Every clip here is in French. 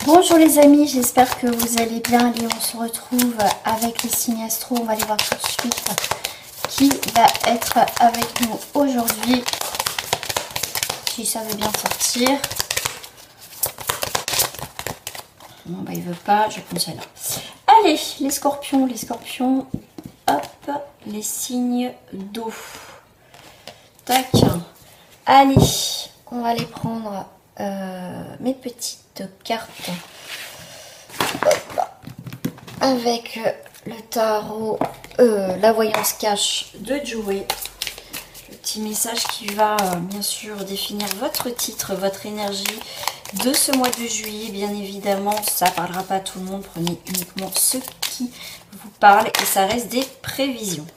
Bonjour les amis, j'espère que vous allez bien. Allez, on se retrouve avec les signes astro. On va aller voir tout de suite qui va être avec nous aujourd'hui. Si ça veut bien sortir. Non, bah il veut pas, je vais prendre celle-là. Allez, les scorpions, hop, les signes d'eau. Tac. Allez, on va aller prendre mes petites cartes. Hop là. Avec le tarot, la voyance cache de Joey. Le petit message qui va bien sûr définir votre titre, votre énergie de ce mois de juillet. Bien évidemment, ça ne parlera pas à tout le monde. Prenez uniquement ce qui vous parle et ça reste des prévisions.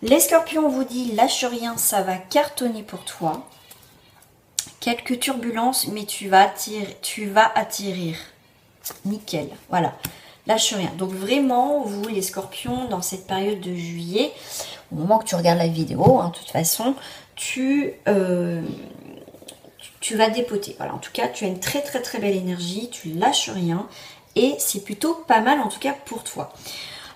Les scorpions, on vous dit, lâche rien, ça va cartonner pour toi. Quelques turbulences, mais tu vas atterrir. Nickel, voilà. Lâche rien. Donc vraiment, vous les scorpions, dans cette période de juillet, au moment que tu regardes la vidéo, de toute façon, tu vas dépoter. Voilà, en tout cas, tu as une très belle énergie, tu lâches rien et c'est plutôt pas mal en tout cas pour toi.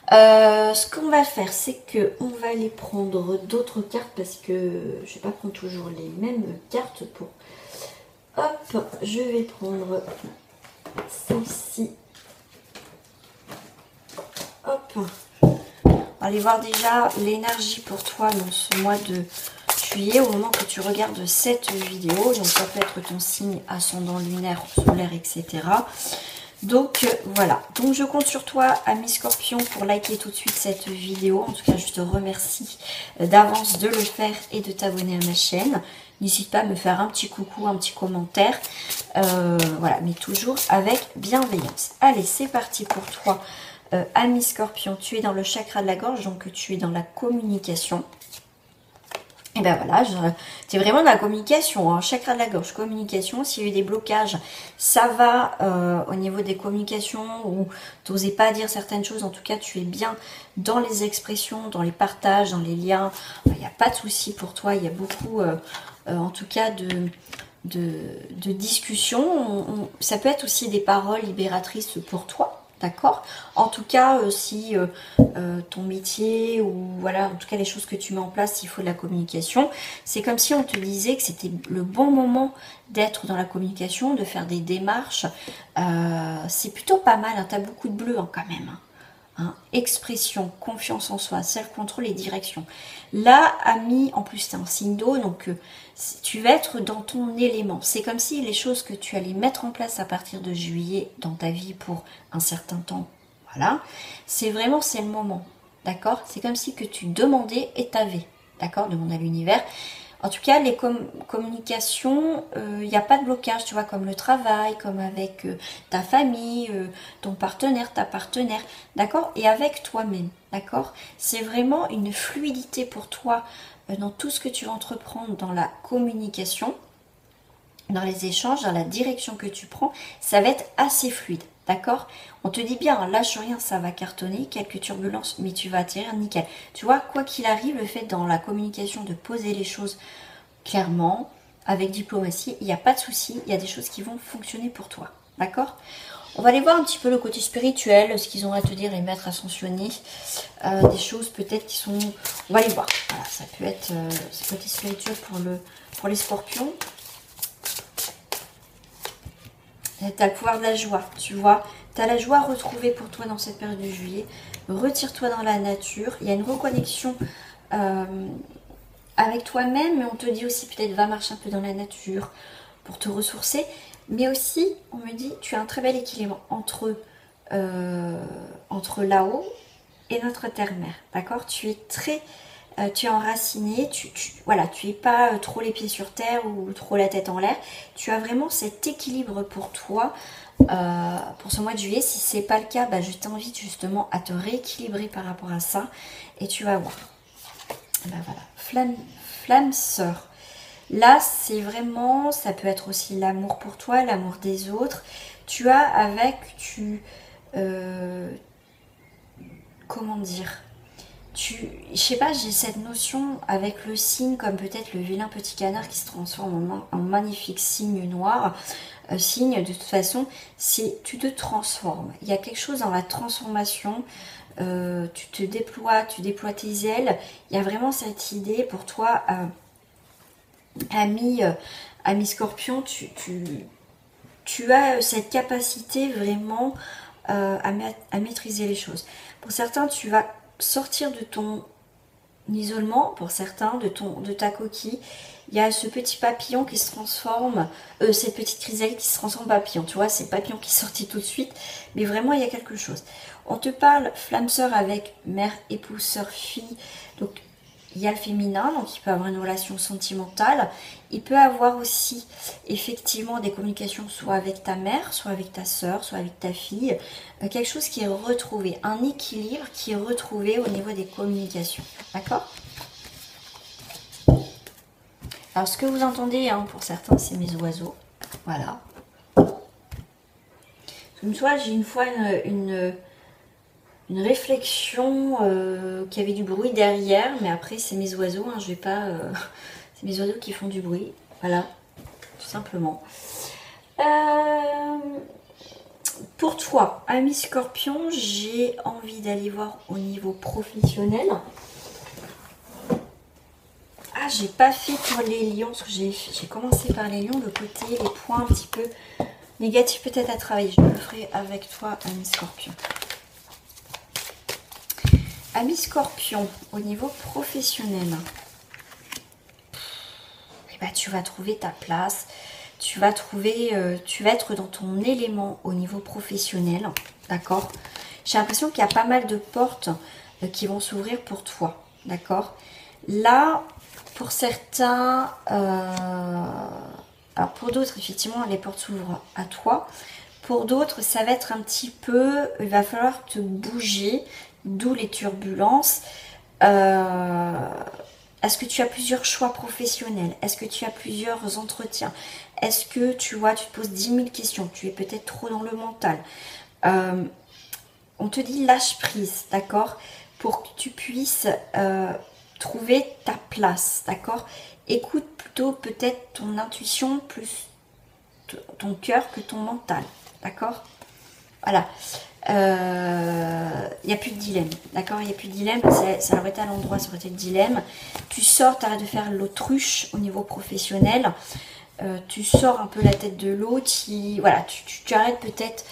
Ce qu'on va faire, c'est que on va aller prendre d'autres cartes parce que je vais pas prendre toujours les mêmes cartes pour... Hop, je vais prendre celle-ci. Hop. On va aller voir déjà l'énergie pour toi dans ce mois de juillet au moment que tu regardes cette vidéo. Donc ça peut être ton signe ascendant lunaire, solaire, etc. Donc voilà, donc je compte sur toi, ami Scorpion, pour liker tout de suite cette vidéo. En tout cas, je te remercie d'avance de le faire et de t'abonner à ma chaîne. N'hésite pas à me faire un petit coucou, un petit commentaire. Voilà, mais toujours avec bienveillance. Allez, c'est parti pour toi, ami Scorpion. Tu es dans le chakra de la gorge, donc tu es dans la communication. Et ben voilà, c'est vraiment de la communication, chakra de la gorge, communication. S'il y a eu des blocages, ça va au niveau des communications ou tu n'osais pas dire certaines choses. En tout cas, tu es bien dans les expressions, dans les partages, dans les liens. Il n'y a pas de souci pour toi. Il y a beaucoup, en tout cas, de discussions. Ça peut être aussi des paroles libératrices pour toi. D'accord. En tout cas, si ton métier ou voilà, en tout cas les choses que tu mets en place, il faut de la communication. C'est comme si on te disait que c'était le bon moment d'être dans la communication, de faire des démarches. C'est plutôt pas mal. Tu as beaucoup de bleu quand même. Expression, confiance en soi, self-control et direction. Là, ami, en plus c'est un signe d'eau, donc tu vas être dans ton élément. C'est comme si les choses que tu allais mettre en place à partir de juillet dans ta vie pour un certain temps, voilà, c'est le moment, d'accord? C'est comme si que tu demandais et t'avais, d'accord? Demande à l'univers. En tout cas, les communications, il n'y a pas de blocage, tu vois, comme le travail, comme avec ta famille, ton partenaire, ta partenaire, d'accord? Et avec toi-même, d'accord? C'est vraiment une fluidité pour toi dans tout ce que tu vas entreprendre dans la communication, dans les échanges, dans la direction que tu prends, ça va être assez fluide, d'accord? On te dit bien, lâche rien, ça va cartonner, quelques turbulences, mais tu vas atterrir nickel. Tu vois, quoi qu'il arrive, le fait dans la communication de poser les choses clairement, avec diplomatie, il n'y a pas de souci, il y a des choses qui vont fonctionner pour toi, d'accord? On va aller voir un petit peu le côté spirituel, ce qu'ils ont à te dire, les maîtres ascensionnés, des choses peut-être qui sont... On va aller voir, voilà, ça peut être ce côté spirituel pour les scorpions. Tu as le pouvoir de la joie, tu vois. Tu as la joie retrouvée pour toi dans cette période de juillet. Retire-toi dans la nature. Il y a une reconnexion avec toi-même, mais on te dit aussi peut-être va marcher un peu dans la nature pour te ressourcer. Mais aussi, on me dit, tu as un très bel équilibre entre là-haut et notre terre-mère. D'accord? Tu es très... tu es enraciné, voilà, tu n'es pas trop les pieds sur terre ou trop la tête en l'air. Tu as vraiment cet équilibre pour toi pour ce mois de juillet. Si ce n'est pas le cas, je t'invite justement à te rééquilibrer par rapport à ça et tu vas voir. Voilà, flamme sœur. Là, c'est vraiment, ça peut être aussi l'amour pour toi, l'amour des autres. Tu as comment dire, je sais pas, j'ai cette notion avec le signe, comme peut-être le vilain petit canard qui se transforme en magnifique cygne noir. Signe, de toute façon, c'est tu te transformes. Il y a quelque chose dans la transformation. Tu te déploies, tu déploies tes ailes. Il y a vraiment cette idée pour toi, ami Scorpion, tu as cette capacité vraiment à maîtriser les choses. Pour certains, tu vas sortir de ton isolement, pour certains, de ta coquille. Il y a ce petit papillon qui se transforme, cette petite chrysalide qui se transforme en papillon. Tu vois, c'est le papillon qui est sorti tout de suite, mais vraiment, il y a quelque chose. On te parle flamme sœur avec mère, épouse, sœur, fille. Donc, il y a le féminin, donc il peut avoir une relation sentimentale. Il peut avoir aussi, effectivement, des communications soit avec ta mère, soit avec ta sœur, soit avec ta fille. Quelque chose qui est retrouvé, un équilibre qui est retrouvé au niveau des communications. D'accord ? Alors, ce que vous entendez, hein, pour certains, c'est mes oiseaux. Voilà. Comme toi, j'ai une fois une réflexion qui avait du bruit derrière, mais après, c'est mes oiseaux. Hein, je vais pas... c'est mes oiseaux qui font du bruit. Voilà, tout simplement. Pour toi, ami Scorpion, j'ai envie d'aller voir au niveau professionnel. Ah, j'ai pas fait pour les lions, parce que j'ai commencé par les lions, le côté, les points un petit peu négatifs peut-être à travailler. Je le ferai avec toi, ami Scorpion. Ami Scorpion, au niveau professionnel, eh ben, tu vas trouver ta place, tu vas être dans ton élément au niveau professionnel, d'accord? J'ai l'impression qu'il y a pas mal de portes qui vont s'ouvrir pour toi, d'accord? Là, pour certains, alors pour d'autres, effectivement, les portes s'ouvrent à toi. Pour d'autres, ça va être un petit peu, il va falloir te bouger, d'où les turbulences. Est-ce que tu as plusieurs choix professionnels? Est-ce que tu as plusieurs entretiens? Est-ce que tu vois, tu te poses 10 000 questions? Tu es peut-être trop dans le mental. On te dit lâche prise, d'accord? Pour que tu puisses trouver ta place, d'accord? Écoute plutôt peut-être ton intuition plus ton cœur que ton mental, d'accord? Voilà. Il n'y a plus de dilemme, d'accord? Il n'y a plus de dilemme, ça aurait été à l'endroit, ça aurait été le dilemme. Tu sors, tu arrêtes de faire l'autruche au niveau professionnel. Tu sors un peu la tête de l'eau, voilà, tu arrêtes peut-être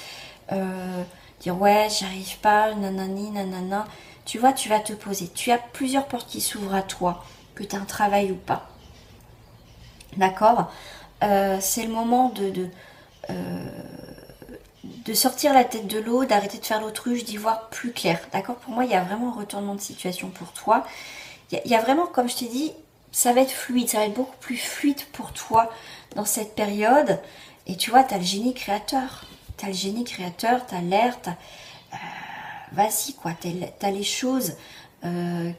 dire ouais, j'y arrive pas, nanani, nanana. Tu vois, tu vas te poser. Tu as plusieurs portes qui s'ouvrent à toi, que tu as un travail ou pas. D'accord? C'est le moment de sortir la tête de l'eau, d'arrêter de faire l'autruche, d'y voir plus clair. D'accord? Pour moi, il y a vraiment un retournement de situation pour toi. Il y a vraiment, comme je t'ai dit, ça va être fluide, ça va être beaucoup plus fluide pour toi dans cette période. Et tu vois, tu as le génie créateur. Tu as le génie créateur, tu as l'air, vas-y quoi, tu as les choses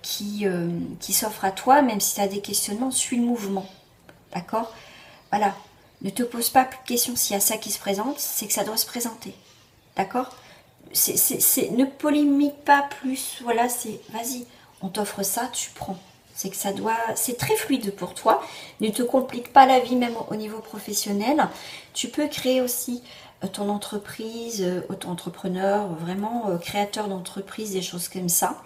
qui s'offrent à toi, même si tu as des questionnements, suis le mouvement. D'accord? Voilà. Ne te pose pas plus de questions s'il y a ça qui se présente, c'est que ça doit se présenter. D'accord? Ne polémique pas plus. Voilà, c'est vas-y, on t'offre ça, tu prends. C'est très fluide pour toi. Ne te complique pas la vie, même au niveau professionnel. Tu peux créer aussi ton entreprise, auto-entrepreneur, vraiment créateur d'entreprise, des choses comme ça.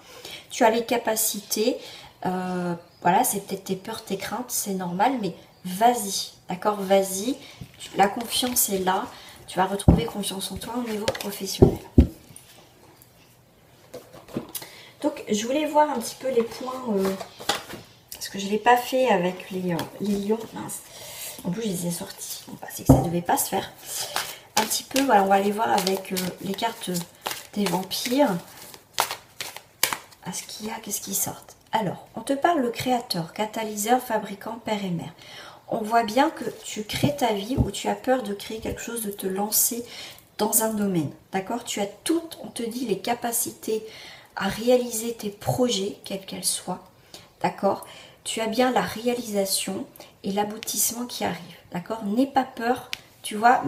Tu as les capacités. Voilà, c'est peut-être tes peurs, tes craintes, c'est normal, mais vas-y, d'accord, vas-y. La confiance est là. Tu vas retrouver confiance en toi au niveau professionnel. Donc, je voulais voir un petit peu les points, parce que je ne l'ai pas fait avec les lions. Mince. En plus, je les ai sortis. Bon, bah, c'est que ça ne devait pas se faire. Un petit peu, voilà, on va aller voir avec les cartes des vampires. Qu'est-ce qu'il y a, qu'est-ce qui sort? Alors, on te parle le créateur, catalyseur, fabricant, père et mère. On voit bien que tu crées ta vie ou tu as peur de créer quelque chose, de te lancer dans un domaine. D'accord? Tu as toutes, on te dit, les capacités à réaliser tes projets, quels qu'elles soient. D'accord? Tu as bien la réalisation et l'aboutissement qui arrive. D'accord? N'aie pas peur. Tu vois,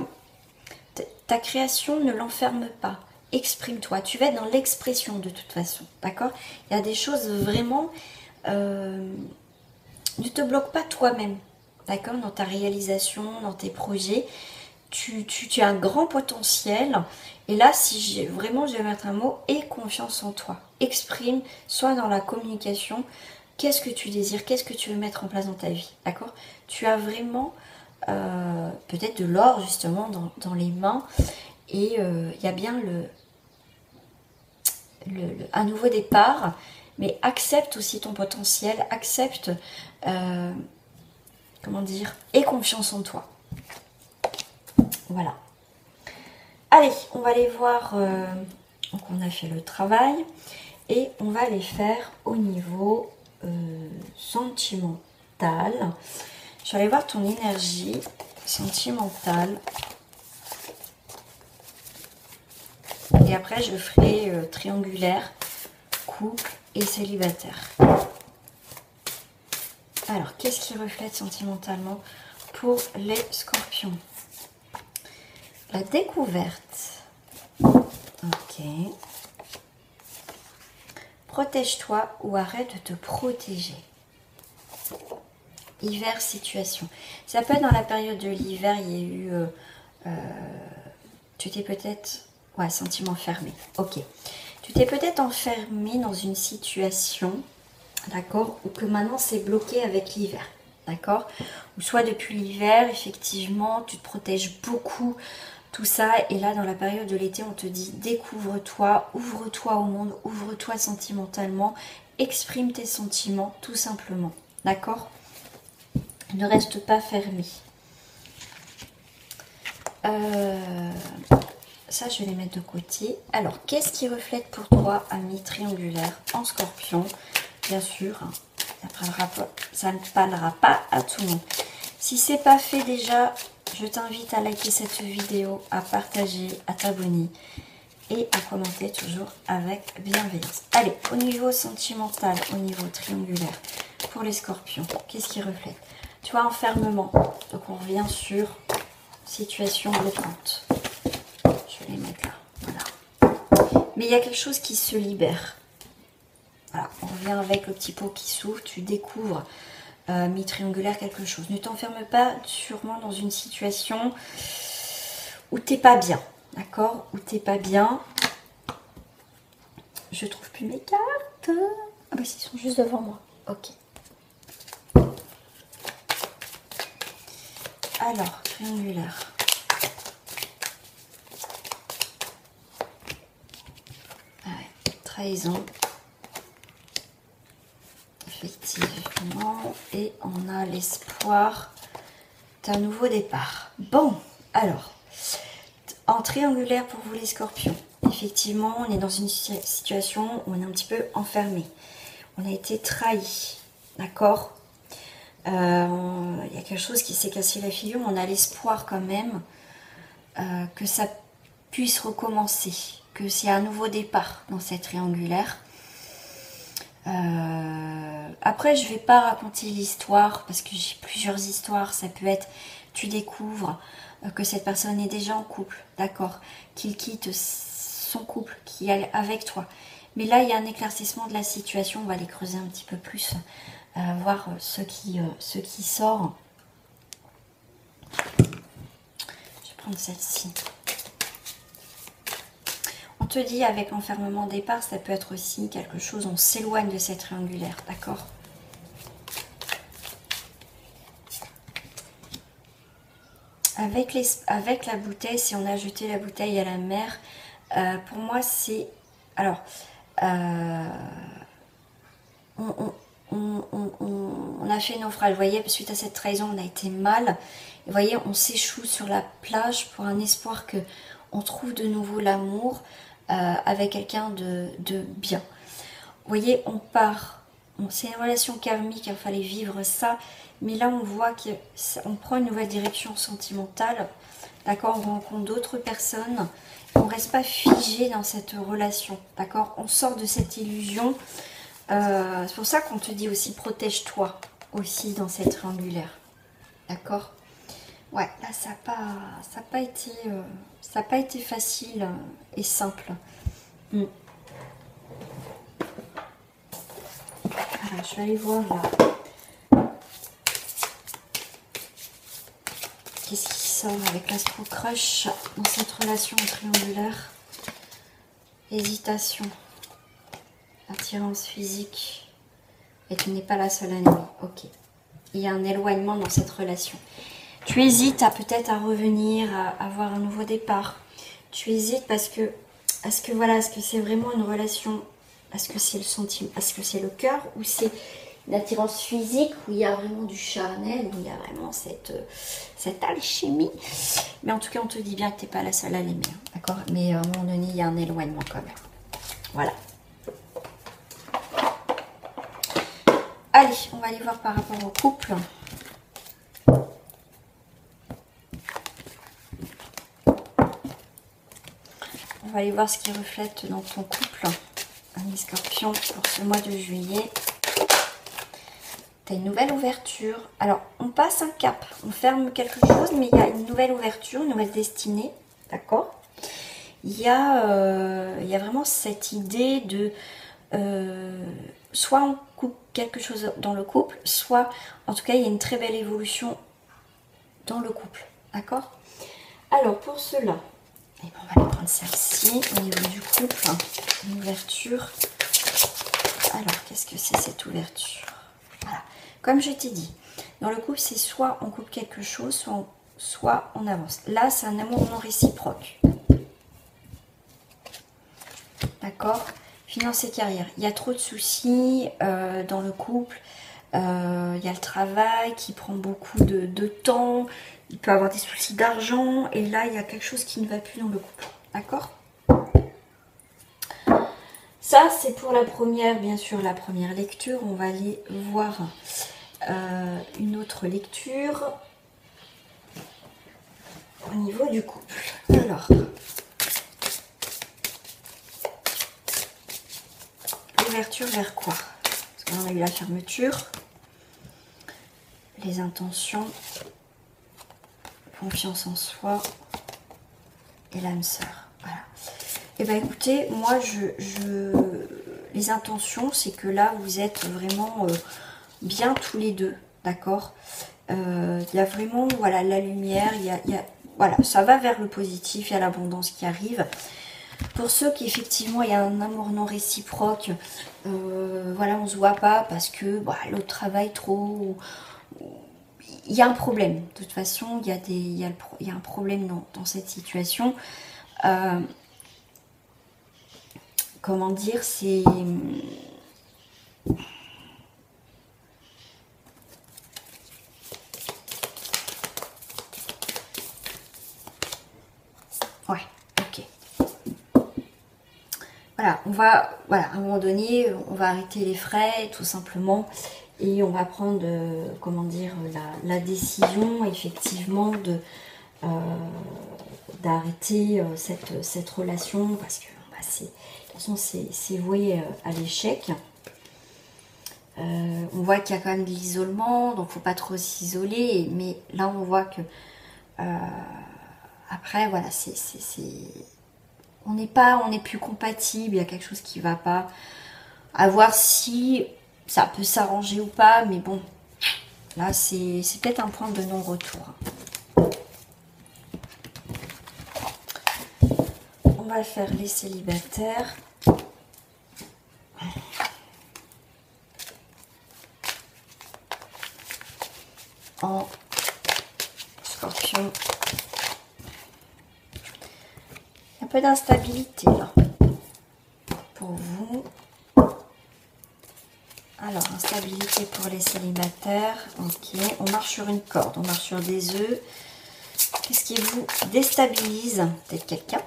ta création, ne l'enferme pas. exprime-toi. Tu vas être dans l'expression de toute façon, d'accord? Il y a des choses vraiment... ne te bloque pas toi-même, d'accord? Dans ta réalisation, dans tes projets. Tu as un grand potentiel. Et là, si vraiment je vais mettre un mot, aie confiance en toi. Exprime, sois dans la communication. Qu'est-ce que tu désires? Qu'est-ce que tu veux mettre en place dans ta vie? D'accord? Tu as vraiment peut-être de l'or justement dans les mains. Et il y a bien un nouveau départ. Mais accepte aussi ton potentiel. Accepte, comment dire, aie confiance en toi. Voilà. Allez, on va aller voir. Donc on a fait le travail. Et on va les faire au niveau sentimental. Je vais aller voir ton énergie sentimentale. Et après, je ferai triangulaire, couple et célibataire. Alors, qu'est-ce qui reflète sentimentalement pour les scorpions? La découverte. Ok. Protège-toi ou arrête de te protéger. Hiver, situation. Ça peut être dans la période de l'hiver, il y a eu... tu t'es peut-être... Ouais, sentiment fermé. Ok. Tu t'es peut-être enfermé dans une situation, d'accord, ou que maintenant c'est bloqué avec l'hiver, d'accord? Ou soit depuis l'hiver, effectivement, tu te protèges beaucoup, tout ça. Et là, dans la période de l'été, on te dit découvre-toi, ouvre-toi au monde, ouvre-toi sentimentalement, exprime tes sentiments, tout simplement, d'accord? Ne reste pas fermé. Ça, je vais les mettre de côté. Alors, qu'est-ce qui reflète pour toi un mi-triangulaire en scorpion? Bien sûr, hein, ça ne parlera pas à tout le monde. Si c'est pas fait déjà, je t'invite à liker cette vidéo, à partager, à t'abonner et à commenter toujours avec bienveillance. Allez, au niveau sentimental, au niveau triangulaire, pour les scorpions, qu'est-ce qui reflète? Tu vois, enfermement. Donc, on revient sur situation bloquante. Je vais les mettre là. Voilà. Mais il y a quelque chose qui se libère. Voilà, on revient avec le petit pot qui s'ouvre. Tu découvres mi-triangulaire quelque chose. Ne t'enferme pas sûrement dans une situation où t'es pas bien. D'accord? Où t'es pas bien. Je trouve plus mes cartes. Ah bah ils sont juste devant moi. Ok. Alors, triangulaire. Ouais, trahison. Effectivement. Et on a l'espoir d'un nouveau départ. Bon, alors, en triangulaire pour vous les scorpions, effectivement, on est dans une situation où on est un petit peu enfermé. On a été trahi, d'accord? Il y a quelque chose qui s'est cassé la figure. On a l'espoir quand même que ça puisse recommencer, que c'est un nouveau départ dans cette triangulaire. Après, je vais pas raconter l'histoire parce que j'ai plusieurs histoires. Ça peut être, tu découvres que cette personne est déjà en couple, d'accord, qu'il quitte son couple, qui est avec toi. Mais là, il y a un éclaircissement de la situation. On va les creuser un petit peu plus, voir ce qui sort. Je vais prendre celle-ci. On te dit avec enfermement départ, ça peut être aussi quelque chose, on s'éloigne de cette triangulaire, d'accord? Avec la bouteille, si on a jeté la bouteille à la mer, pour moi c'est... Alors, on a fait naufrage, vous voyez, suite à cette trahison, on a été mal. Et vous voyez, on s'échoue sur la plage pour un espoir que on trouve de nouveau l'amour avec quelqu'un de bien. Vous voyez, on part. C'est une relation karmique, il fallait vivre ça. Mais là, on voit qu'on prend une nouvelle direction sentimentale. D'accord, on rencontre d'autres personnes. On ne reste pas figé dans cette relation. D'accord, on sort de cette illusion. C'est pour ça qu'on te dit aussi protège-toi aussi dans cette triangulaire. D'accord. Ouais, là, ça n'a pas été, ça a pas été facile et simple. Alors, je vais aller voir là. Qu'est-ce qui sort avec l'Astro Crush dans cette relation triangulaire? Hésitation, attirance physique, et tu n'es pas la seule ennemie. Ok. Il y a un éloignement dans cette relation. Tu hésites peut-être à revenir, à avoir un nouveau départ. Tu hésites parce que, est-ce que c'est vraiment une relation? Est-ce que c'est le sentiment? Est-ce que c'est le cœur? Ou c'est une attirance physique où il y a vraiment du charnel, où il y a vraiment cette alchimie? Mais en tout cas, on te dit bien que tu n'es pas la seule à l'aimer, hein, d'accord? Mais à un moment donné, il y a un éloignement quand même. Voilà. Allez, on va aller voir par rapport au couple. On va aller voir ce qui reflète dans ton couple. Ami Scorpion, pour ce mois de juillet. Tu as une nouvelle ouverture. Alors, on passe un cap. On ferme quelque chose, mais il y a une nouvelle ouverture, une nouvelle destinée. D'accord? Il y a vraiment cette idée de... soit on coupe quelque chose dans le couple, soit, en tout cas, il y a une très belle évolution dans le couple. D'accord? Alors, pour cela... Et ben, on va aller prendre celle-ci au niveau du couple, une ouverture. Alors, qu'est-ce que c'est cette ouverture? Voilà, comme je t'ai dit, dans le couple, c'est soit on coupe quelque chose, soit on avance. Là, c'est un amour non réciproque. D'accord? Finance et carrière. Il y a trop de soucis dans le couple. Il y a le travail qui prend beaucoup de temps. Il peut avoir des soucis d'argent. Et là, il y a quelque chose qui ne va plus dans le couple. D'accord? Ça, c'est pour la première, bien sûr, la première lecture. On va aller voir une autre lecture au niveau du couple. Alors, l'ouverture vers quoi? Parce qu'on a eu la fermeture, les intentions, confiance en soi et l'âme sœur. Voilà. Et bien écoutez, moi les intentions, c'est que là vous êtes vraiment bien tous les deux, d'accord? Il y a vraiment, voilà, la lumière, voilà, ça va vers le positif, il y a l'abondance qui arrive. Pour ceux qui effectivement il y a un amour non réciproque, voilà, on se voit pas parce que bah, l'autre travaille trop. Il y a un problème. De toute façon, il y a un problème dans cette situation. Comment dire, c'est... Ouais, ok. Voilà, voilà, à un moment donné, on va arrêter les frais, tout simplement. Et on va prendre, comment dire, la décision, effectivement, d'arrêter cette relation. Parce que, bah, de toute façon, c'est voué à l'échec. On voit qu'il y a quand même de l'isolement, donc il ne faut pas trop s'isoler. Mais là, on voit que... après, voilà, on n'est plus compatible, il y a quelque chose qui ne va pas. À voir si ça peut s'arranger ou pas, mais bon, là, c'est peut-être un point de non-retour. On va faire les célibataires. En Scorpion. Il y a un peu d'instabilité là pour vous. Alors, instabilité pour les célibataires. Ok, on marche sur une corde, on marche sur des œufs. Qu'est-ce qui vous déstabilise? Peut-être quelqu'un.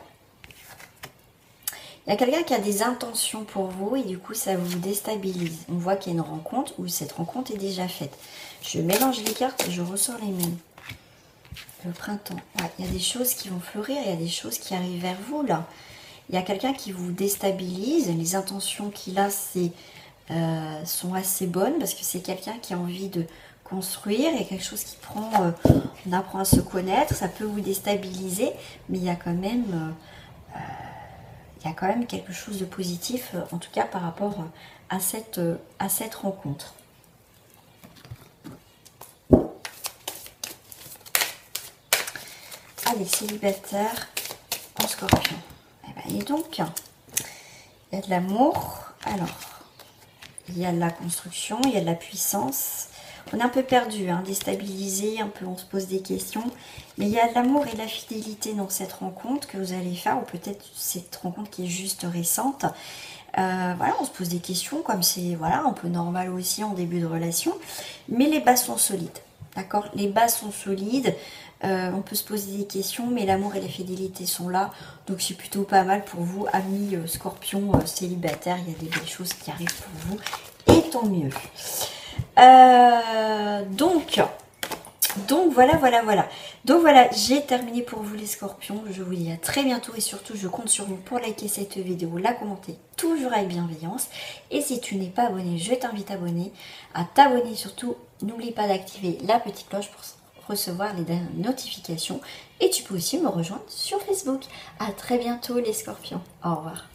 Il y a quelqu'un qui a des intentions pour vous et du coup, ça vous déstabilise. On voit qu'il y a une rencontre où cette rencontre est déjà faite. Je mélange les cartes et je ressors les mêmes. Le printemps. Ouais, il y a des choses qui vont fleurir, il y a des choses qui arrivent vers vous là. Il y a quelqu'un qui vous déstabilise. Les intentions qu'il a, sont assez bonnes parce que c'est quelqu'un qui a envie de construire, il y a quelque chose qui prend, on apprend à se connaître, ça peut vous déstabiliser, mais il y a quand même, quelque chose de positif, en tout cas par rapport à cette rencontre. Allez, célibataire en Scorpion. Et donc, il y a de l'amour, alors, il y a de la construction, il y a de la puissance. On est un peu perdu, hein, déstabilisé, un peu on se pose des questions. Mais il y a de l'amour et de la fidélité dans cette rencontre que vous allez faire, ou peut-être cette rencontre qui est juste récente. Voilà, on se pose des questions, comme c'est voilà, un peu normal aussi en début de relation. Mais les bases sont solides, d'accord? Les bases sont solides. On peut se poser des questions, mais l'amour et la fidélité sont là. Donc c'est plutôt pas mal pour vous, amis Scorpion célibataires. Il y a des belles choses qui arrivent pour vous. Et tant mieux. Donc voilà. Donc voilà, j'ai terminé pour vous les Scorpions. Je vous dis à très bientôt et surtout je compte sur vous pour liker cette vidéo, la commenter toujours avec bienveillance. Et si tu n'es pas abonné, je t'invite à t'abonner. Surtout, n'oublie pas d'activer la petite cloche pour recevoir les dernières notifications. Et tu peux aussi me rejoindre sur Facebook. À très bientôt les Scorpions. Au revoir.